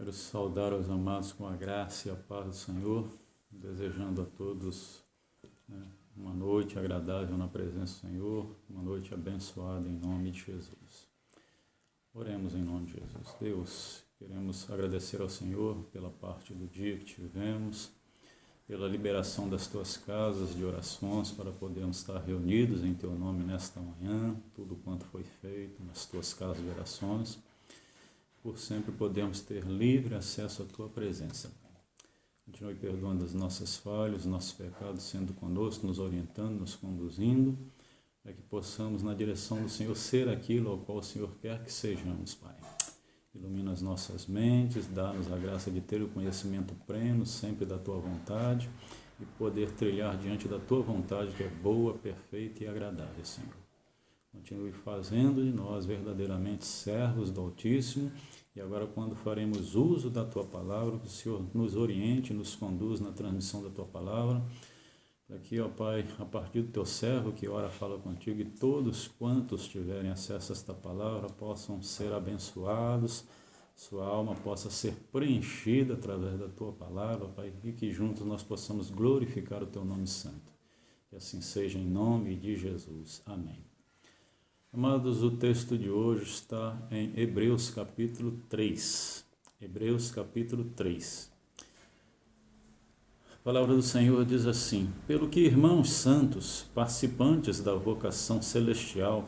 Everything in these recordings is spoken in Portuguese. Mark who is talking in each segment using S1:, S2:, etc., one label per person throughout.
S1: Quero saudar os amados com a graça e a paz do Senhor, desejando a todos, uma noite agradável na presença do Senhor, uma noite abençoada em nome de Jesus. Oremos em nome de Jesus. Deus, queremos agradecer ao Senhor pela parte do dia que tivemos, pela liberação das tuas casas de orações para podermos estar reunidos em teu nome nesta manhã, tudo quanto foi feito nas tuas casas de orações, por sempre podemos ter livre acesso à tua presença. Continue perdoando as nossas falhas, nossos pecados, sendo conosco, nos orientando, nos conduzindo, para que possamos, na direção do Senhor, ser aquilo ao qual o Senhor quer que sejamos, Pai. Ilumina as nossas mentes, dá-nos a graça de ter o conhecimento pleno, sempre da tua vontade, e poder trilhar diante da tua vontade, que é boa, perfeita e agradável, Senhor. Continue fazendo de nós verdadeiramente servos do Altíssimo, e agora, quando faremos uso da tua palavra, que o Senhor nos oriente, nos conduz na transmissão da tua palavra, para que, ó Pai, a partir do teu servo que ora fala contigo, e todos quantos tiverem acesso a esta palavra possam ser abençoados, sua alma possa ser preenchida através da tua palavra, Pai, e que juntos nós possamos glorificar o teu nome santo. Que assim seja em nome de Jesus. Amém. Amados, o texto de hoje está em Hebreus capítulo 3. Hebreus capítulo 3. A palavra do Senhor diz assim: pelo que, irmãos santos, participantes da vocação celestial,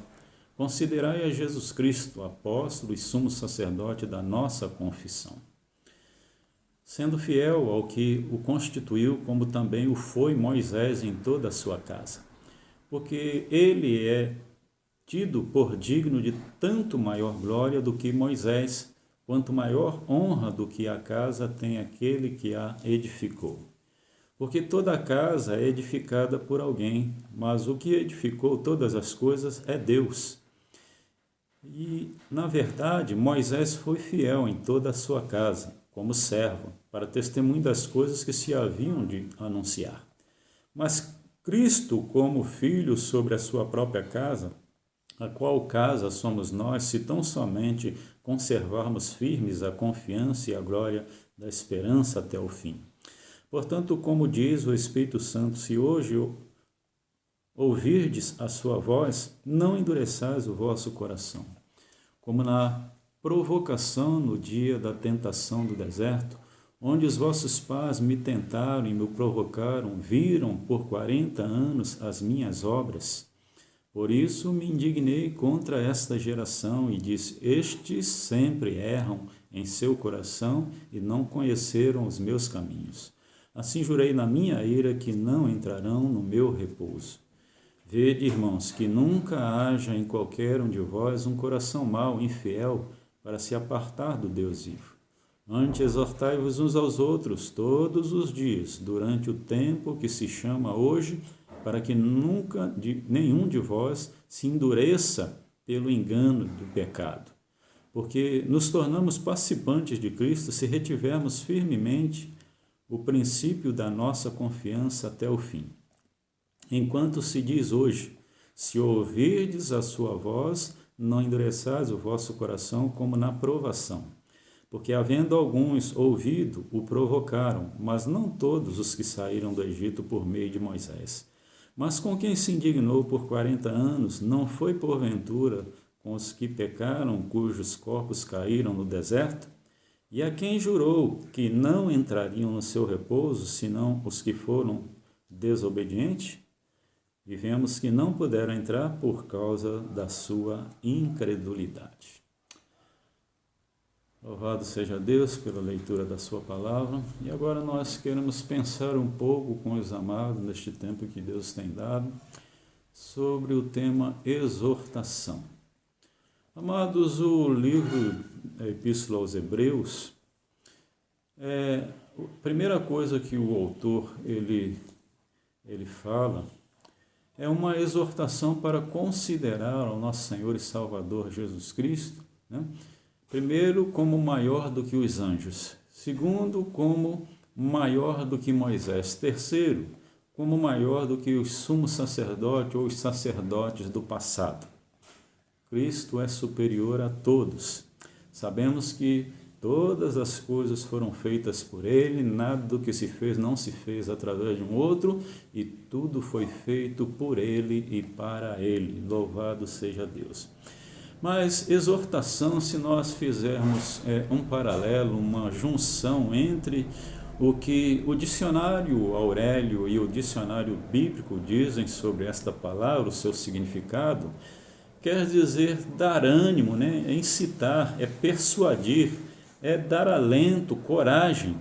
S1: considerai a Jesus Cristo, apóstolo e sumo sacerdote da nossa confissão, sendo fiel ao que o constituiu, como também o foi Moisés em toda a sua casa. Porque ele é tido por digno de tanto maior glória do que Moisés, quanto maior honra do que a casa tem aquele que a edificou. Porque toda a casa é edificada por alguém, mas o que edificou todas as coisas é Deus. E, na verdade, Moisés foi fiel em toda a sua casa, como servo, para testemunho das coisas que se haviam de anunciar. Mas Cristo, como filho sobre a sua própria casa, a qual casa somos nós, se tão somente conservarmos firmes a confiança e a glória da esperança até o fim. Portanto, como diz o Espírito Santo, se hoje ouvirdes a sua voz, não endureçais o vosso coração, como na provocação no dia da tentação do deserto, onde os vossos pais me tentaram e me provocaram, viram por 40 anos as minhas obras. Por isso me indignei contra esta geração e disse: estes sempre erram em seu coração e não conheceram os meus caminhos. Assim jurei na minha ira que não entrarão no meu repouso. Vede, irmãos, que nunca haja em qualquer um de vós um coração mau, infiel, para se apartar do Deus vivo. Antes exortai-vos uns aos outros todos os dias, durante o tempo que se chama hoje, para que nunca nenhum de vós se endureça pelo engano do pecado. Porque nos tornamos participantes de Cristo se retivermos firmemente o princípio da nossa confiança até o fim. Enquanto se diz hoje: se ouvirdes a sua voz, não endureçais o vosso coração como na provação. Porque, havendo alguns ouvido, o provocaram, mas não todos os que saíram do Egito por meio de Moisés. Mas com quem se indignou por 40 anos, não foi porventura com os que pecaram, cujos corpos caíram no deserto? E a quem jurou que não entrariam no seu repouso, senão os que foram desobedientes? E vemos que não puderam entrar por causa da sua incredulidade. Louvado seja Deus pela leitura da sua palavra. E agora nós queremos pensar um pouco com os amados, neste tempo que Deus tem dado, sobre o tema exortação. Amados, o livro Epístola aos Hebreus, a primeira coisa que o autor ele fala é uma exortação para considerar ao nosso Senhor e Salvador Jesus Cristo, né? Primeiro, como maior do que os anjos. Segundo, como maior do que Moisés. Terceiro, como maior do que os sumos sacerdotes ou os sacerdotes do passado. Cristo é superior a todos. Sabemos que Todas as coisas foram feitas por ele, nada do que se fez não se fez através de um outro, e tudo foi feito por ele e para ele. Louvado seja Deus. Mas exortação, se nós fizermos um paralelo, uma junção entre o que o dicionário Aurélio e o dicionário bíblico dizem sobre esta palavra, o seu significado, quer dizer dar ânimo, né? É incitar, é persuadir, é dar alento, coragem,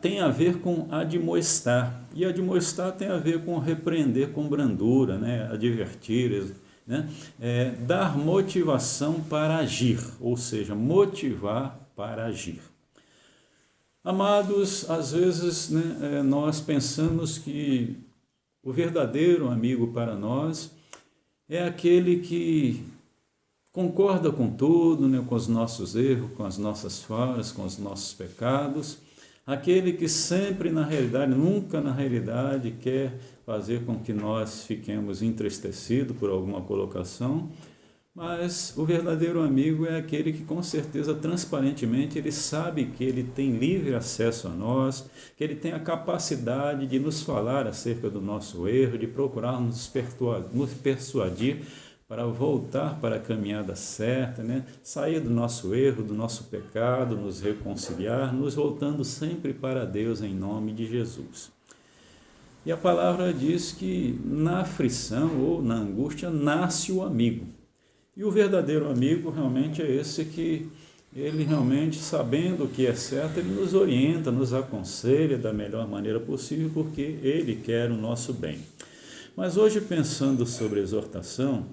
S1: tem a ver com admoestar, e admoestar tem a ver com repreender com brandura, né? Advertir, né? Dar motivação para agir, ou seja, motivar para agir. Amados, às vezes, né, nós pensamos que o verdadeiro amigo para nós é aquele que concorda com tudo, né, com os nossos erros, com as nossas falhas, com os nossos pecados, aquele que sempre na realidade, nunca na realidade quer fazer com que nós fiquemos entristecidos por alguma colocação, mas o verdadeiro amigo é aquele que com certeza, transparentemente, ele sabe que ele tem livre acesso a nós, que ele tem a capacidade de nos falar acerca do nosso erro, de procurar nos persuadir para voltar para a caminhada certa, né? Sair do nosso erro, do nosso pecado, nos reconciliar, nos voltando sempre para Deus em nome de Jesus. E a palavra diz que na aflição ou na angústia nasce o amigo. E o verdadeiro amigo realmente é esse que ele realmente, sabendo o que é certo, ele nos orienta, nos aconselha da melhor maneira possível, porque ele quer o nosso bem. Mas hoje, pensando sobre exortação,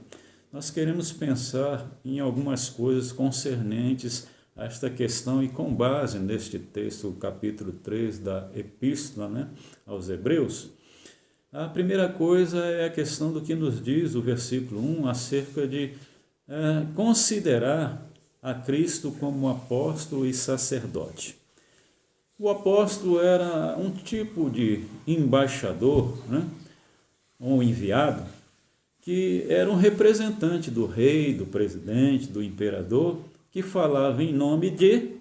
S1: nós queremos pensar em algumas coisas concernentes a esta questão e com base neste texto, capítulo 3 da Epístola, né, aos Hebreus. A primeira coisa é a questão do que nos diz o versículo 1 acerca de considerar a Cristo como apóstolo e sacerdote. O apóstolo era um tipo de embaixador, né, ou enviado, que era um representante do rei, do presidente, do imperador, que falava em nome de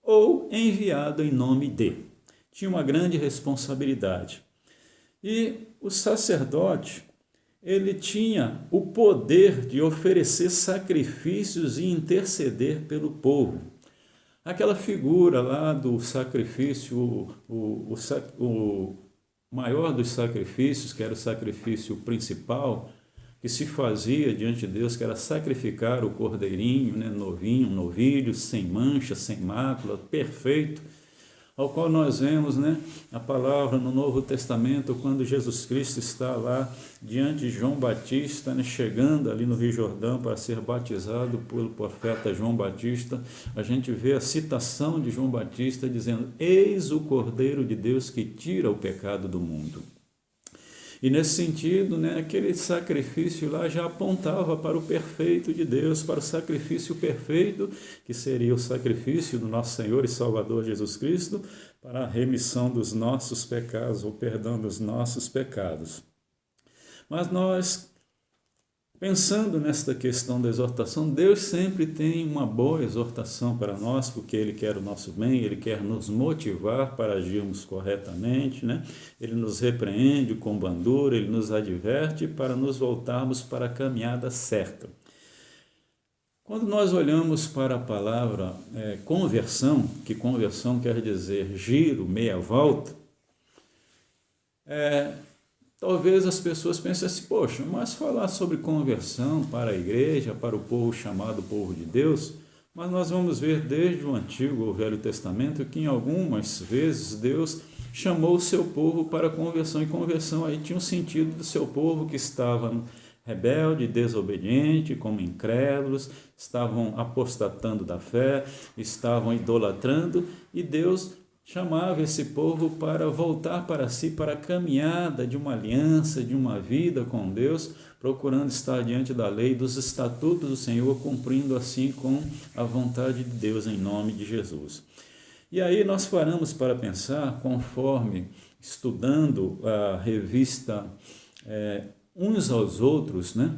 S1: ou enviado em nome de. Tinha uma grande responsabilidade. E o sacerdote, ele tinha o poder de oferecer sacrifícios e interceder pelo povo. Aquela figura lá do sacrifício, o maior dos sacrifícios, que era o sacrifício principal, que se fazia diante de Deus, que era sacrificar o cordeirinho, né, novinho, novilho, sem mancha, sem mácula, perfeito, ao qual nós vemos, né, a palavra no Novo Testamento, quando Jesus Cristo está lá diante de João Batista, né, chegando ali no Rio Jordão para ser batizado pelo profeta João Batista, a gente vê a citação de João Batista dizendo: eis o Cordeiro de Deus que tira o pecado do mundo. E nesse sentido, né, aquele sacrifício lá já apontava para o perfeito de Deus, para o sacrifício perfeito, que seria o sacrifício do nosso Senhor e Salvador Jesus Cristo, para a remissão dos nossos pecados, ou perdão dos nossos pecados. Mas nós, pensando nesta questão da exortação, Deus sempre tem uma boa exortação para nós, porque Ele quer o nosso bem, Ele quer nos motivar para agirmos corretamente, né? Ele nos repreende com brandura, Ele nos adverte para nos voltarmos para a caminhada certa. Quando nós olhamos para a palavra conversão, que conversão quer dizer giro, meia volta, talvez as pessoas pensem assim: poxa, mas falar sobre conversão para a igreja, para o povo chamado povo de Deus, mas nós vamos ver desde o Antigo ou Velho Testamento que em algumas vezes Deus chamou o seu povo para a conversão, e conversão aí tinha o sentido do seu povo que estava rebelde, desobediente, como incrédulos, estavam apostatando da fé, estavam idolatrando, e Deus chamava esse povo para voltar para si, para a caminhada de uma aliança, de uma vida com Deus, procurando estar diante da lei, dos estatutos do Senhor, cumprindo assim com a vontade de Deus em nome de Jesus. E aí nós paramos para pensar, conforme estudando a revista Uns aos Outros, né?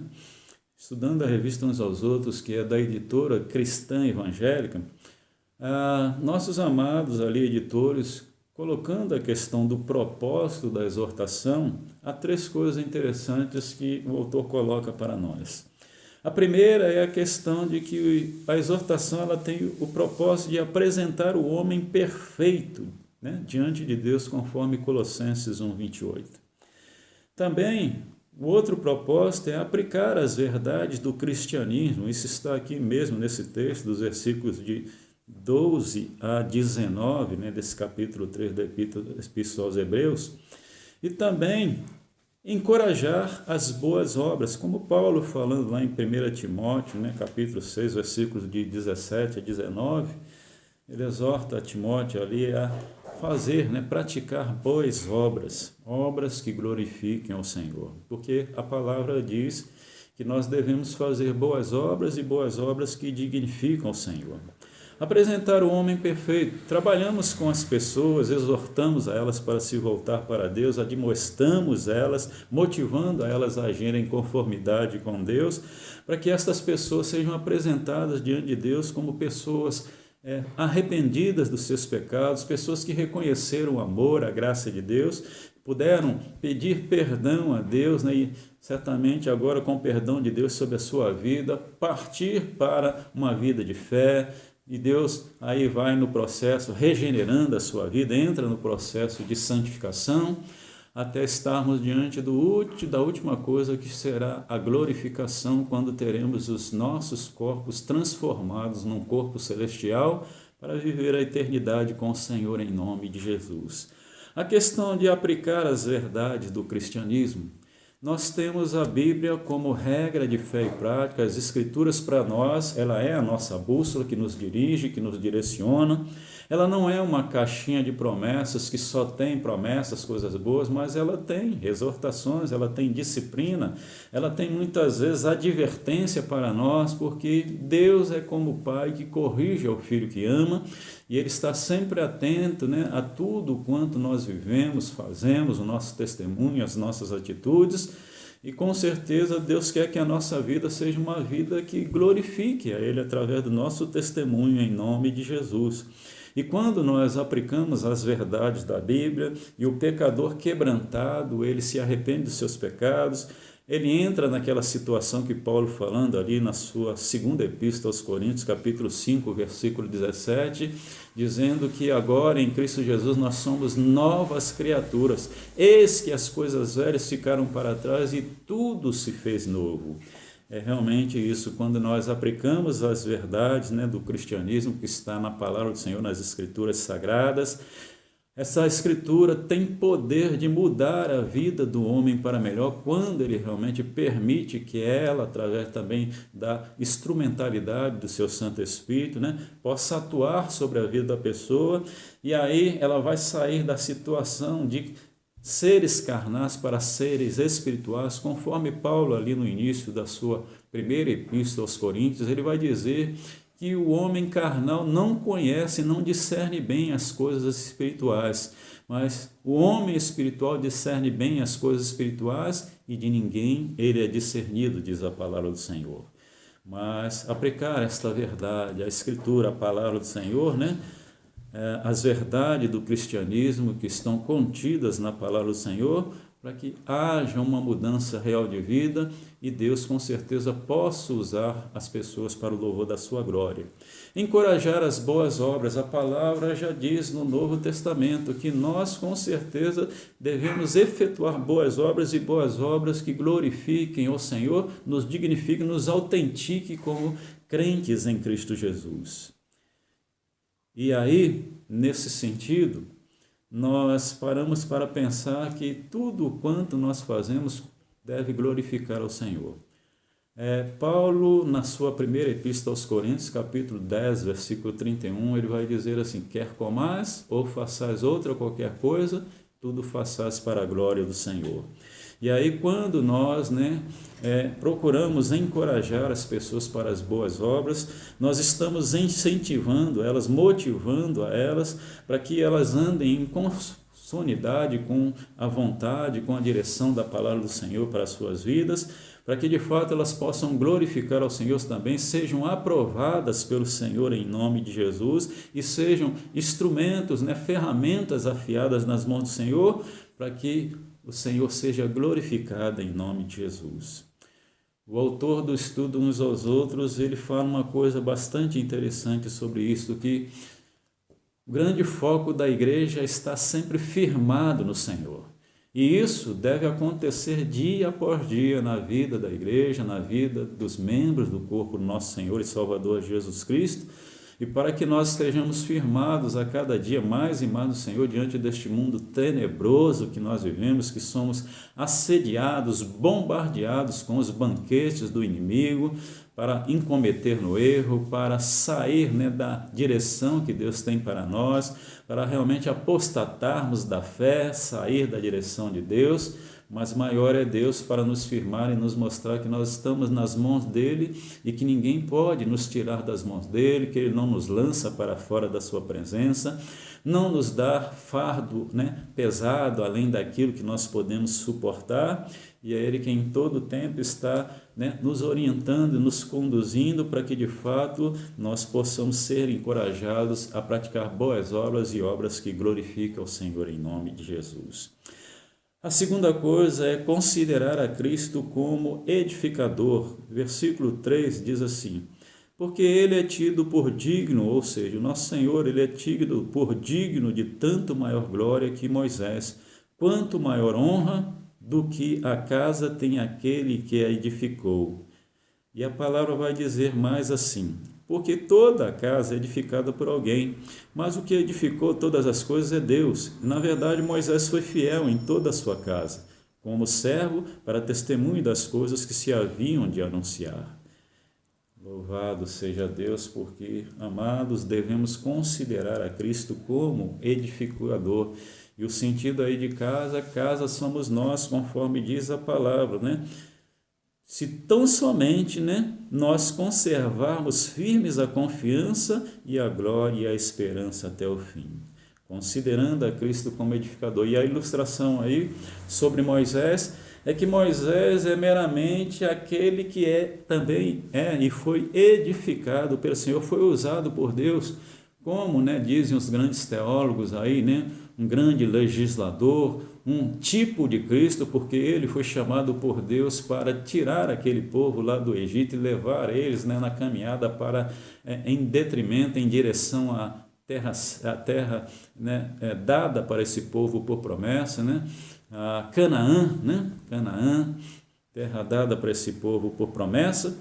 S1: Estudando a revista Uns aos Outros, que é da editora Cristã Evangélica, Nossos amados ali editores, colocando a questão do propósito da exortação, há 3 coisas interessantes que o autor coloca para nós. A primeira é a questão de que a exortação ela tem o propósito de apresentar o homem perfeito, né, diante de Deus, conforme Colossenses 1:28. Também, o outro propósito é aplicar as verdades do cristianismo. Isso está aqui mesmo nesse texto, dos versículos de 12 a 19, né, desse capítulo 3 da Epístola aos Hebreus. E também encorajar as boas obras, como Paulo falando lá em 1 Timóteo, né, capítulo 6, versículos de 17 a 19, ele exorta a Timóteo ali a fazer, né, praticar boas obras, obras que glorifiquem ao Senhor, porque a palavra diz que nós devemos fazer boas obras e boas obras que dignificam ao Senhor. Apresentar o homem perfeito. Trabalhamos com as pessoas, exortamos a elas para se voltar para Deus, admoestamos elas, motivando a elas a agirem em conformidade com Deus, para que estas pessoas sejam apresentadas diante de Deus como pessoas arrependidas dos seus pecados, pessoas que reconheceram o amor, a graça de Deus, puderam pedir perdão a Deus, né, e certamente agora com o perdão de Deus sobre a sua vida, partir para uma vida de fé. E Deus aí vai no processo regenerando a sua vida, entra no processo de santificação, até estarmos diante da última coisa, que será a glorificação, quando teremos os nossos corpos transformados num corpo celestial para viver a eternidade com o Senhor em nome de Jesus. A questão de aplicar as verdades do cristianismo. Nós temos a Bíblia como regra de fé e prática, as Escrituras para nós, ela é a nossa bússola que nos dirige, que nos direciona. Ela não é uma caixinha de promessas que só tem promessas, coisas boas, mas ela tem exortações, ela tem disciplina, ela tem muitas vezes advertência para nós, porque Deus é como o Pai que corrige ao filho que ama, e Ele está sempre atento, né, a tudo quanto nós vivemos, fazemos, o nosso testemunho, as nossas atitudes. E com certeza Deus quer que a nossa vida seja uma vida que glorifique a Ele através do nosso testemunho em nome de Jesus. E quando nós aplicamos as verdades da Bíblia e o pecador quebrantado, ele se arrepende dos seus pecados, ele entra naquela situação que Paulo falando ali na sua segunda epístola aos Coríntios, capítulo 5, versículo 17, dizendo que agora em Cristo Jesus nós somos novas criaturas, eis que as coisas velhas ficaram para trás e tudo se fez novo. É realmente isso, quando nós aplicamos as verdades, né, do cristianismo que está na palavra do Senhor, nas Escrituras Sagradas. Essa Escritura tem poder de mudar a vida do homem para melhor, quando ele realmente permite que ela, através também da instrumentalidade do seu Santo Espírito, né, possa atuar sobre a vida da pessoa, e aí ela vai sair da situação de seres carnais para seres espirituais, conforme Paulo ali no início da sua primeira epístola aos Coríntios, ele vai dizer que o homem carnal não conhece, não discerne bem as coisas espirituais, mas o homem espiritual discerne bem as coisas espirituais, e de ninguém ele é discernido, diz a palavra do Senhor. Mas aplicar esta verdade, a Escritura, a palavra do Senhor, né, as verdades do cristianismo que estão contidas na palavra do Senhor, para que haja uma mudança real de vida e Deus com certeza possa usar as pessoas para o louvor da sua glória. Encorajar as boas obras. A palavra já diz no Novo Testamento que nós com certeza devemos efetuar boas obras, e boas obras que glorifiquem ao Senhor, nos dignifiquem, nos autentiquem como crentes em Cristo Jesus. E aí, nesse sentido, nós paramos para pensar que tudo quanto nós fazemos deve glorificar ao Senhor. Paulo, na sua primeira epístola aos Coríntios, capítulo 10, versículo 31, ele vai dizer assim: quer comais ou façais outra qualquer coisa, tudo façais para a glória do Senhor. E aí, quando nós procuramos encorajar as pessoas para as boas obras, nós estamos incentivando elas, motivando a elas, para que elas andem em consonidade com a vontade, com a direção da palavra do Senhor para as suas vidas, para que de fato elas possam glorificar ao Senhor também, sejam aprovadas pelo Senhor em nome de Jesus e sejam instrumentos, ferramentas afiadas nas mãos do Senhor, para que o Senhor seja glorificado em nome de Jesus. O autor do estudo Uns aos Outros, ele fala uma coisa bastante interessante sobre isso, que o grande foco da igreja está sempre firmado no Senhor. E isso deve acontecer dia após dia na vida da igreja, na vida dos membros do corpo do nosso Senhor e Salvador Jesus Cristo, e para que nós estejamos firmados a cada dia mais e mais no Senhor diante deste mundo tenebroso que nós vivemos, que somos assediados, bombardeados com os banquetes do inimigo, para incometer no erro, para sair da direção que Deus tem para nós, para realmente apostatarmos da fé, sair da direção de Deus, mas maior é Deus para nos firmar e nos mostrar que nós estamos nas mãos dEle e que ninguém pode nos tirar das mãos dEle, que Ele não nos lança para fora da sua presença, não nos dá fardo pesado além daquilo que nós podemos suportar, e é Ele que em todo tempo está nos orientando, nos conduzindo para que de fato nós possamos ser encorajados a praticar boas obras e obras que glorificam o Senhor em nome de Jesus. A segunda coisa é considerar a Cristo como edificador. Versículo 3 diz assim: porque ele é tido por digno, ou seja, o nosso Senhor, ele é tido por digno de tanto maior glória que Moisés, quanto maior honra do que a casa tem aquele que a edificou. E a palavra vai dizer mais assim: porque toda a casa é edificada por alguém, mas o que edificou todas as coisas é Deus. Na verdade, Moisés foi fiel em toda a sua casa, como servo para testemunho das coisas que se haviam de anunciar. Louvado seja Deus, porque, amados, devemos considerar a Cristo como edificador. E o sentido aí de casa somos nós, conforme diz a palavra, Se tão somente nós conservarmos firmes a confiança e a glória e a esperança até o fim, considerando a Cristo como edificador. E a ilustração aí sobre Moisés é que Moisés é meramente aquele que também e foi edificado pelo Senhor, foi usado por Deus, como dizem os grandes teólogos aí, um grande legislador, um tipo de Cristo, porque ele foi chamado por Deus para tirar aquele povo lá do Egito e levar eles na caminhada para, em detrimento, em direção à terra dada para esse povo por promessa, a Canaã, terra dada para esse povo por promessa,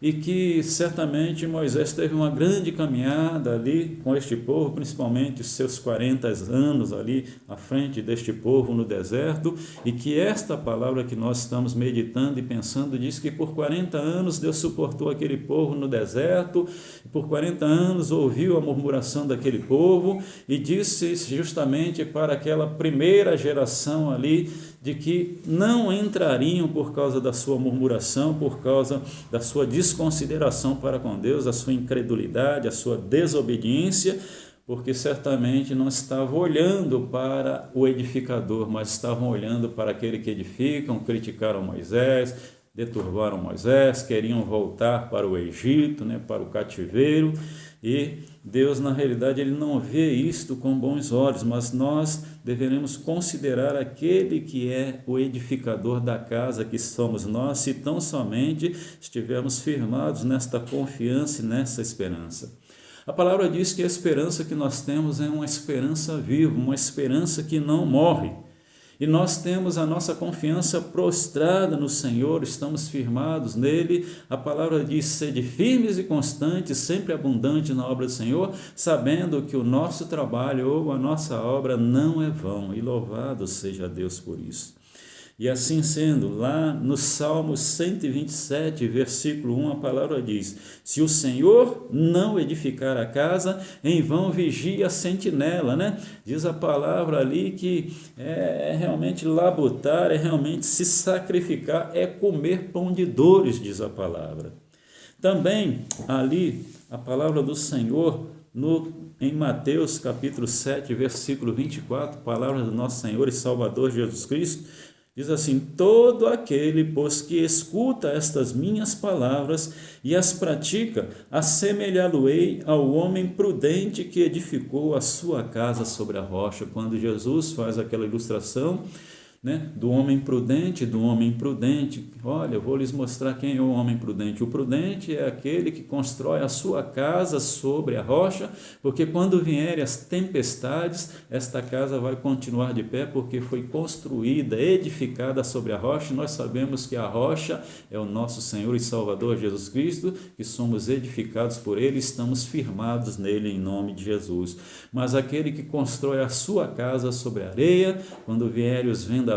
S1: e que certamente Moisés teve uma grande caminhada ali com este povo, principalmente os seus 40 anos ali à frente deste povo no deserto, e que esta palavra que nós estamos meditando e pensando diz que por 40 anos Deus suportou aquele povo no deserto, e por 40 anos ouviu a murmuração daquele povo e disse justamente para aquela primeira geração ali de que não entrariam por causa da sua murmuração, por causa da sua desconsideração para com Deus, a sua incredulidade, a sua desobediência, porque certamente não estavam olhando para o edificador, mas estavam olhando para aquele que edificam, criticaram Moisés, deturbaram Moisés, queriam voltar para o Egito, para o cativeiro, e Deus, na realidade, ele não vê isto com bons olhos, mas nós deveremos considerar aquele que é o edificador da casa, que somos nós, se tão somente estivermos firmados nesta confiança e nessa esperança. A palavra diz que a esperança que nós temos é uma esperança viva, uma esperança que não morre. E nós temos a nossa confiança prostrada no Senhor, estamos firmados nele. A palavra diz: sede firmes e constantes, sempre abundantes na obra do Senhor, sabendo que o nosso trabalho ou a nossa obra não é vão. E louvado seja Deus por isso. E assim sendo, lá no Salmo 127, versículo 1, a palavra diz: se o Senhor não edificar a casa, em vão vigia a sentinela, Diz a palavra ali que é realmente labutar, é realmente se sacrificar, é comer pão de dores, diz a palavra. Também ali, a palavra do Senhor, em Mateus capítulo 7, versículo 24, palavra do nosso Senhor e Salvador Jesus Cristo, Diz assim: todo aquele, pois, que escuta estas minhas palavras e as pratica, assemelhá-lo-ei ao homem prudente que edificou a sua casa sobre a rocha. Quando Jesus faz aquela ilustração, né, do homem prudente, olha, eu vou lhes mostrar quem é o homem prudente. O prudente é aquele que constrói a sua casa sobre a rocha, porque quando vierem as tempestades, esta casa vai continuar de pé, porque foi construída, edificada sobre a rocha. Nós sabemos que a rocha é o nosso Senhor e Salvador Jesus Cristo, que somos edificados por Ele, estamos firmados nele em nome de Jesus. Mas aquele que constrói a sua casa sobre a areia, quando vierem os vendavais,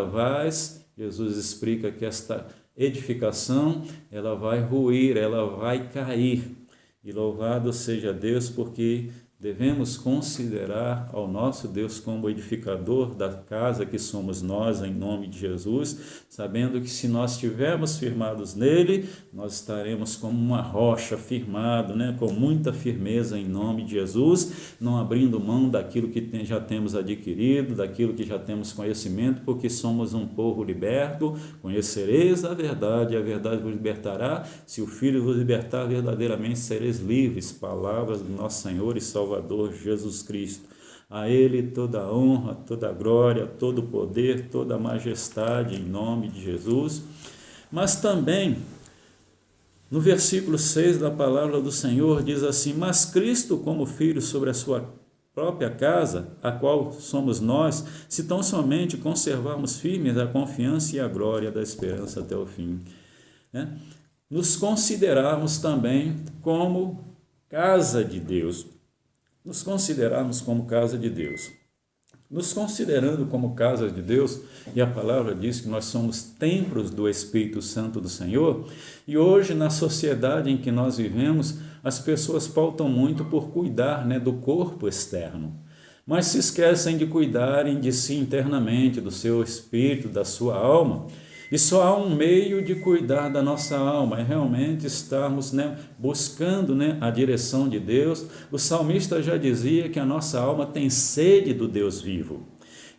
S1: Jesus explica que esta edificação, ela vai ruir, ela vai cair. E louvado seja Deus, porque devemos considerar ao nosso Deus como edificador da casa que somos nós, em nome de Jesus, sabendo que se nós estivermos firmados nele, nós estaremos como uma rocha firmado, né, com muita firmeza em nome de Jesus, não abrindo mão daquilo que já temos adquirido, daquilo que já temos conhecimento, porque somos um povo liberto. Conhecereis a verdade vos libertará. Se o Filho vos libertar, verdadeiramente sereis livres. Palavras do nosso Senhor e Salvador Jesus Cristo. A Ele toda a honra, toda a glória, todo o poder, toda a majestade em nome de Jesus. Mas também, no versículo 6 da palavra do Senhor, diz assim: mas Cristo como Filho sobre a sua própria casa, a qual somos nós, se tão somente conservarmos firmes a confiança e a glória da esperança até o fim. Nos considerarmos também como casa de Deus. Nos considerarmos como casa de Deus. Nos considerando como casa de Deus, e a palavra diz que nós somos templos do Espírito Santo do Senhor, e hoje na sociedade em que nós vivemos, as pessoas pautam muito por cuidar, né, do corpo externo, mas se esquecem de cuidarem de si internamente, do seu espírito, da sua alma. E só há um meio de cuidar da nossa alma, é realmente estarmos, né, buscando, né, a direção de Deus. O salmista já dizia que a nossa alma tem sede do Deus vivo.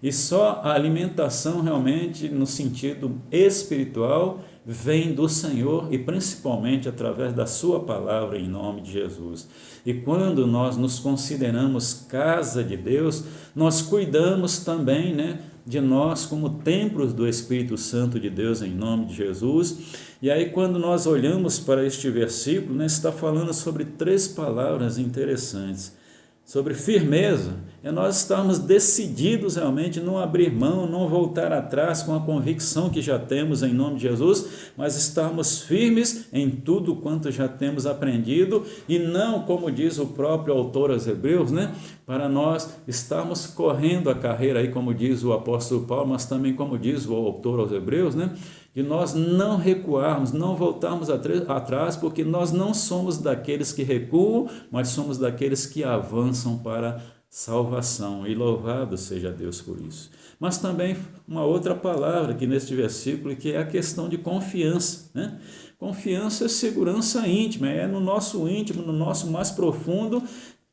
S1: E só a alimentação realmente no sentido espiritual vem do Senhor e principalmente através da sua palavra em nome de Jesus. E quando nós nos consideramos casa de Deus, nós cuidamos também, né, de nós como templos do Espírito Santo de Deus em nome de Jesus. E aí quando nós olhamos para este versículo, né, está falando sobre 3 palavras interessantes. Sobre firmeza, é nós estarmos decididos realmente não abrir mão, não voltar atrás com a convicção que já temos em nome de Jesus, mas estarmos firmes em tudo quanto já temos aprendido e não, como diz o próprio autor aos Hebreus, né, para nós estarmos correndo a carreira aí, como diz o apóstolo Paulo, mas também como diz o autor aos Hebreus, né, de nós não recuarmos, não voltarmos atrás, porque nós não somos daqueles que recuam, mas somos daqueles que avançam para salvação, e louvado seja Deus por isso. Mas também uma outra palavra aqui neste versículo, que é a questão de confiança, né? Confiança é segurança íntima, é no nosso íntimo, no nosso mais profundo,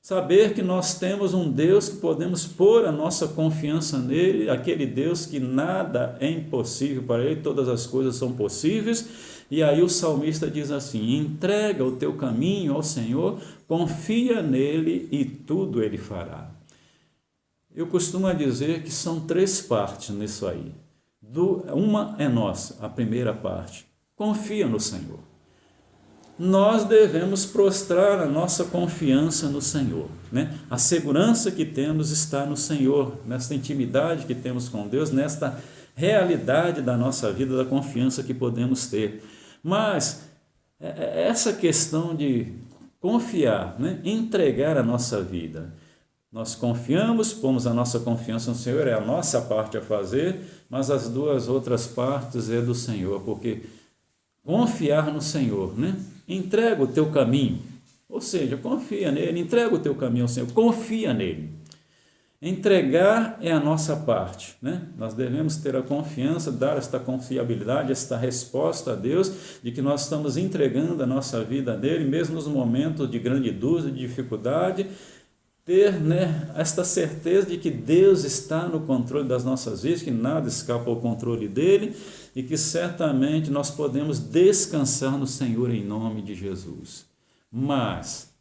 S1: saber que nós temos um Deus que podemos pôr a nossa confiança nele, aquele Deus que nada é impossível para ele, todas as coisas são possíveis. E aí o salmista diz assim: entrega o teu caminho ao Senhor, confia nele e tudo ele fará. Eu costumo dizer que são 3 partes nisso aí. Uma é nossa, a primeira parte, confia no Senhor. Nós devemos prostrar a nossa confiança no Senhor, né? A segurança que temos está no Senhor, nesta intimidade que temos com Deus, nesta realidade da nossa vida, da confiança que podemos ter. Mas essa questão de confiar, né? Entregar a nossa vida, nós confiamos, pomos a nossa confiança no Senhor, é a nossa parte a fazer, mas as 2 outras partes é do Senhor, porque confiar no Senhor, né? Entrega o teu caminho, ou seja, confia nele, entrega o teu caminho ao Senhor, confia nele. Entregar é a nossa parte, né? Nós devemos ter a confiança, dar esta confiabilidade, esta resposta a Deus, de que nós estamos entregando a nossa vida a Ele, mesmo nos momentos de grande dúvida, de dificuldade, ter, né, esta certeza de que Deus está no controle das nossas vidas, que nada escapa ao controle dele e que certamente nós podemos descansar no Senhor em nome de Jesus. Mas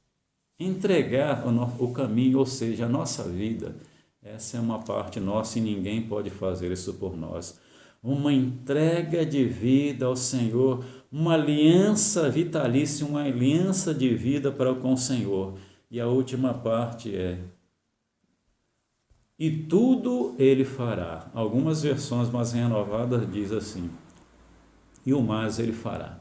S1: entregar o caminho, ou seja, a nossa vida, essa é uma parte nossa e ninguém pode fazer isso por nós. Uma entrega de vida ao Senhor, uma aliança vitalícia, uma aliança de vida para com o Senhor. E a última parte é: e tudo ele fará. Algumas versões mais renovadas diz assim: e o mais ele fará.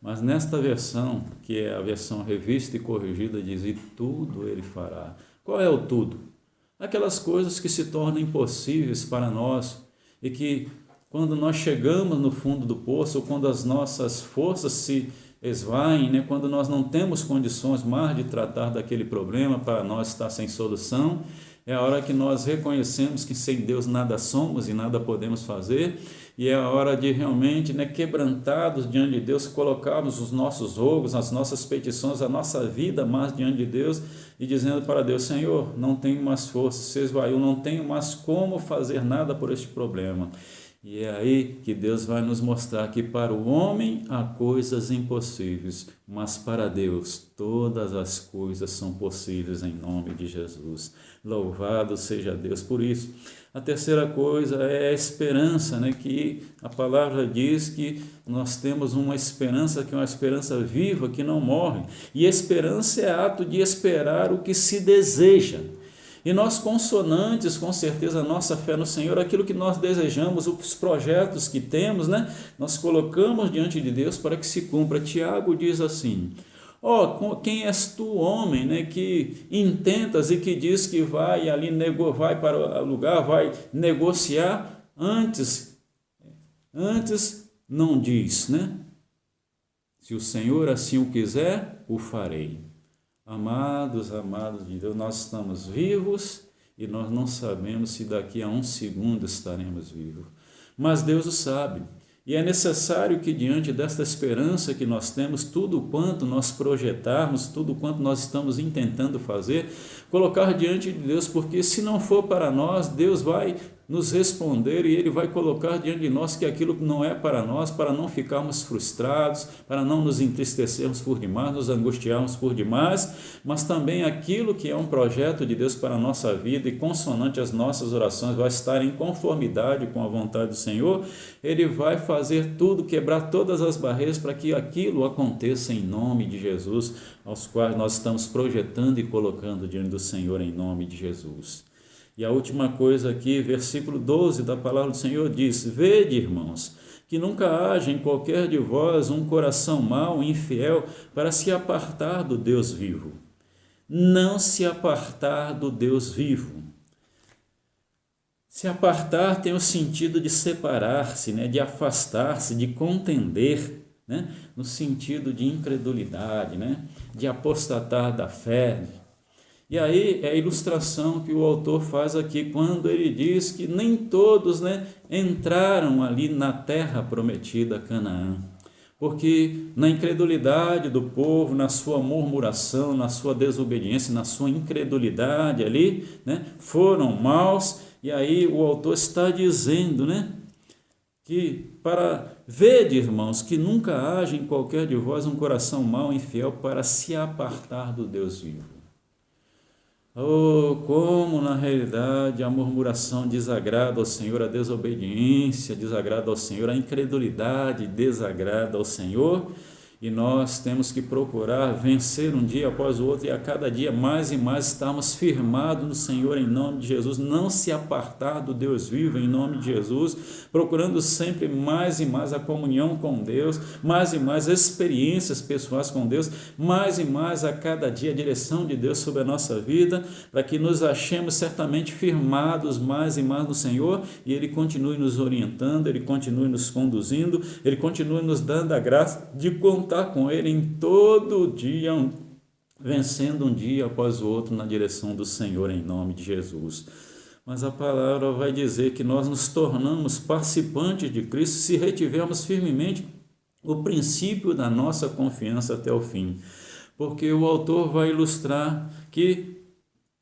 S1: Mas nesta versão, que é a versão revista e corrigida, diz: e tudo ele fará. Qual é o tudo? Aquelas coisas que se tornam impossíveis para nós e que, quando nós chegamos no fundo do poço, ou quando as nossas forças se esvaem, né? Quando nós não temos condições mais de tratar daquele problema, para nós estar sem solução, é a hora que nós reconhecemos que sem Deus nada somos e nada podemos fazer, e é a hora de realmente, né, quebrantados diante de Deus, colocarmos os nossos rogos, as nossas petições, a nossa vida mais diante de Deus, e dizendo para Deus: Senhor, não tenho mais força, se esvaiu, não tenho mais como fazer nada por este problema. E é aí que Deus vai nos mostrar que para o homem há coisas impossíveis, mas para Deus todas as coisas são possíveis em nome de Jesus. Louvado seja Deus por isso. A terceira coisa é a esperança, né? Que a palavra diz que nós temos uma esperança que é uma esperança viva, que não morre. E esperança é ato de esperar o que se deseja. E nós, consonantes, com certeza, a nossa fé no Senhor, aquilo que nós desejamos, os projetos que temos, né, nós colocamos diante de Deus para que se cumpra. Tiago diz assim: quem és tu, homem, né, que intentas e que diz que vai ali, vai para o lugar, vai negociar, antes não diz, né? Se o Senhor assim o quiser, o farei. Amados de Deus, nós estamos vivos e nós não sabemos se daqui a um segundo estaremos vivos. Mas Deus o sabe. E é necessário que, diante desta esperança que nós temos, tudo quanto nós projetarmos, tudo quanto nós estamos intentando fazer, colocar diante de Deus, porque se não for para nós, Deus vai nos responder e Ele vai colocar diante de nós que aquilo não é para nós, para não ficarmos frustrados, para não nos entristecermos por demais, nos angustiarmos por demais, mas também aquilo que é um projeto de Deus para a nossa vida e consonante às nossas orações vai estar em conformidade com a vontade do Senhor. Ele vai fazer tudo, quebrar todas as barreiras para que aquilo aconteça em nome de Jesus, aos quais nós estamos projetando e colocando diante do Senhor em nome de Jesus. E a última coisa aqui, versículo 12 da palavra do Senhor diz: vede, irmãos, que nunca haja em qualquer de vós um coração mau e infiel para se apartar do Deus vivo. Não se apartar do Deus vivo. Se apartar tem o sentido de separar-se, né, de afastar-se, de contender, né, no sentido de incredulidade, né, de apostatar da fé. E aí é a ilustração que o autor faz aqui, quando ele diz que nem todos, né, entraram ali na terra prometida, Canaã. Porque na incredulidade do povo, na sua murmuração, na sua desobediência, na sua incredulidade ali, né, foram maus. E aí o autor está dizendo, né, que vede, irmãos, que nunca haja em qualquer de vós um coração mau e infiel para se apartar do Deus vivo. Como na realidade a murmuração desagrada ao Senhor, a desobediência desagrada ao Senhor, a incredulidade desagrada ao Senhor, e nós temos que procurar vencer um dia após o outro e a cada dia mais e mais estarmos firmados no Senhor em nome de Jesus, não se apartar do Deus vivo em nome de Jesus, procurando sempre mais e mais a comunhão com Deus, mais e mais experiências pessoais com Deus, mais e mais a cada dia a direção de Deus sobre a nossa vida, para que nos achemos certamente firmados mais e mais no Senhor e Ele continue nos orientando, Ele continue nos conduzindo, Ele continue nos dando a graça de contar com Ele em todo dia, vencendo um dia após o outro na direção do Senhor em nome de Jesus. Mas a palavra vai dizer que nós nos tornamos participantes de Cristo se retivermos firmemente o princípio da nossa confiança até o fim. Porque o autor vai ilustrar que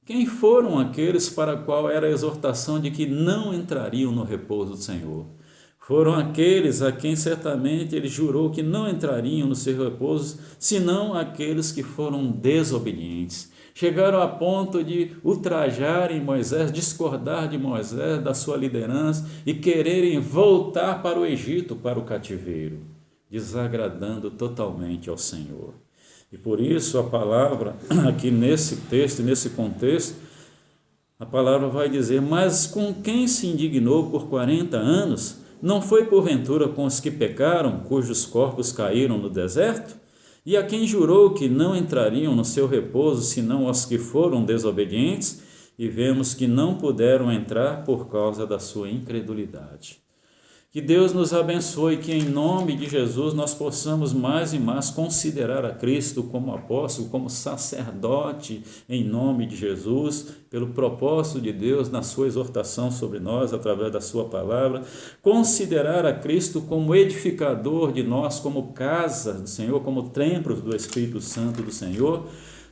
S1: Quem foram aqueles para qual era a exortação de que não entrariam no repouso do Senhor? Foram aqueles a quem certamente ele jurou que não entrariam no seu repouso, senão aqueles que foram desobedientes. Chegaram a ponto de ultrajarem Moisés, discordar de Moisés, da sua liderança e quererem voltar para o Egito, para o cativeiro, desagradando totalmente ao Senhor. E por isso a palavra, aqui nesse texto, nesse contexto, a palavra vai dizer: mas com quem se indignou por 40 anos, não foi porventura com os que pecaram, cujos corpos caíram no deserto? E a quem jurou que não entrariam no seu repouso, senão os que foram desobedientes, e vemos que não puderam entrar por causa da sua incredulidade. Que Deus nos abençoe, que em nome de Jesus nós possamos mais e mais considerar a Cristo como apóstolo, como sacerdote, em nome de Jesus, pelo propósito de Deus na sua exortação sobre nós, através da sua palavra, considerar a Cristo como edificador de nós, como casa do Senhor, como templos do Espírito Santo do Senhor,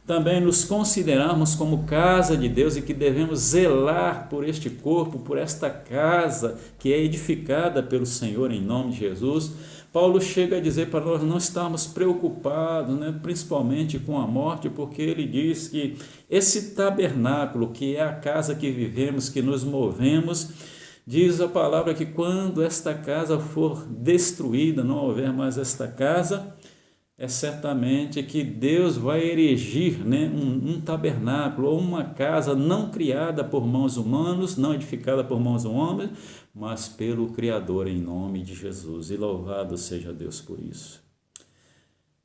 S1: também nos considerarmos como casa de Deus e que devemos zelar por este corpo, por esta casa que é edificada pelo Senhor em nome de Jesus. Paulo chega a dizer para nós não estarmos preocupados, principalmente com a morte, porque ele diz que esse tabernáculo, que é a casa que vivemos, que nos movemos, diz a palavra que quando esta casa for destruída, não houver mais esta casa, é certamente que Deus vai erigir um tabernáculo ou uma casa não criada por mãos humanas, não edificada por mãos humanas, mas pelo Criador em nome de Jesus. E louvado seja Deus por isso.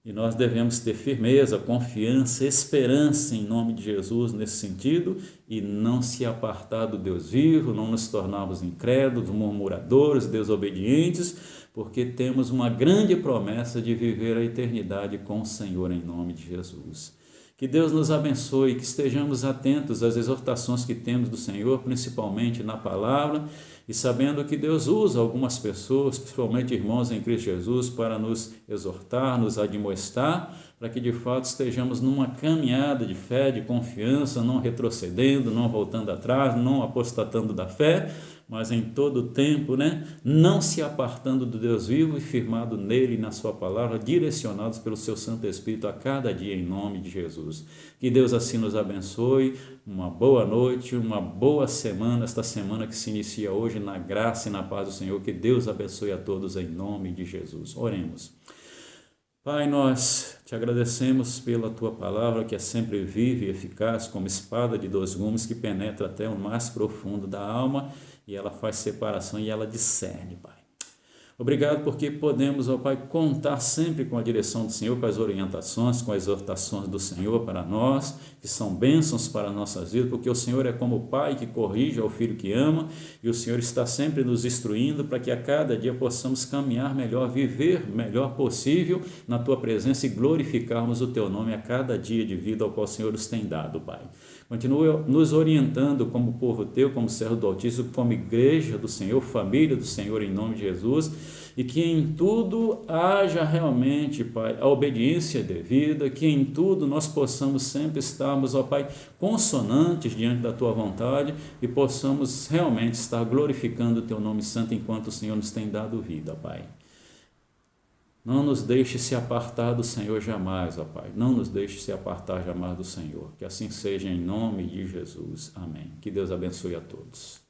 S1: E nós devemos ter firmeza, confiança, esperança em nome de Jesus nesse sentido e não se apartar do Deus vivo, não nos tornarmos incrédulos, murmuradores, desobedientes, porque temos uma grande promessa de viver a eternidade com o Senhor em nome de Jesus. Que Deus nos abençoe, que estejamos atentos às exortações que temos do Senhor, principalmente na palavra, e sabendo que Deus usa algumas pessoas, principalmente irmãos em Cristo Jesus, para nos exortar, nos admoestar, para que de fato estejamos numa caminhada de fé, de confiança, não retrocedendo, não voltando atrás, não apostatando da fé, mas em todo o tempo, não se apartando do Deus vivo e firmado nele e na sua palavra, direcionados pelo seu Santo Espírito a cada dia em nome de Jesus. Que Deus assim nos abençoe, uma boa noite, uma boa semana, esta semana que se inicia hoje na graça e na paz do Senhor, que Deus abençoe a todos em nome de Jesus. Oremos. Pai, nós te agradecemos pela tua palavra que é sempre viva e eficaz, como espada de dois gumes que penetra até o mais profundo da alma e ela faz separação e ela discerne, Pai. Obrigado porque podemos, ó Pai, contar sempre com a direção do Senhor, com as orientações, com as exortações do Senhor para nós, que são bênçãos para nossas vidas, porque o Senhor é como o Pai que corrige ao filho que ama, e o Senhor está sempre nos instruindo para que a cada dia possamos caminhar melhor, viver melhor possível na Tua presença e glorificarmos o Teu nome a cada dia de vida ao qual o Senhor nos tem dado, Pai. Continua nos orientando como povo Teu, como servo do Altíssimo, como igreja do Senhor, família do Senhor, em nome de Jesus, e que em tudo haja realmente, Pai, a obediência devida, que em tudo nós possamos sempre estarmos, ó Pai, consonantes diante da Tua vontade e possamos realmente estar glorificando o Teu nome santo enquanto o Senhor nos tem dado vida, Pai. Não nos deixe se apartar do Senhor jamais, ó Pai. Não nos deixe se apartar jamais do Senhor. Que assim seja em nome de Jesus. Amém. Que Deus abençoe a todos.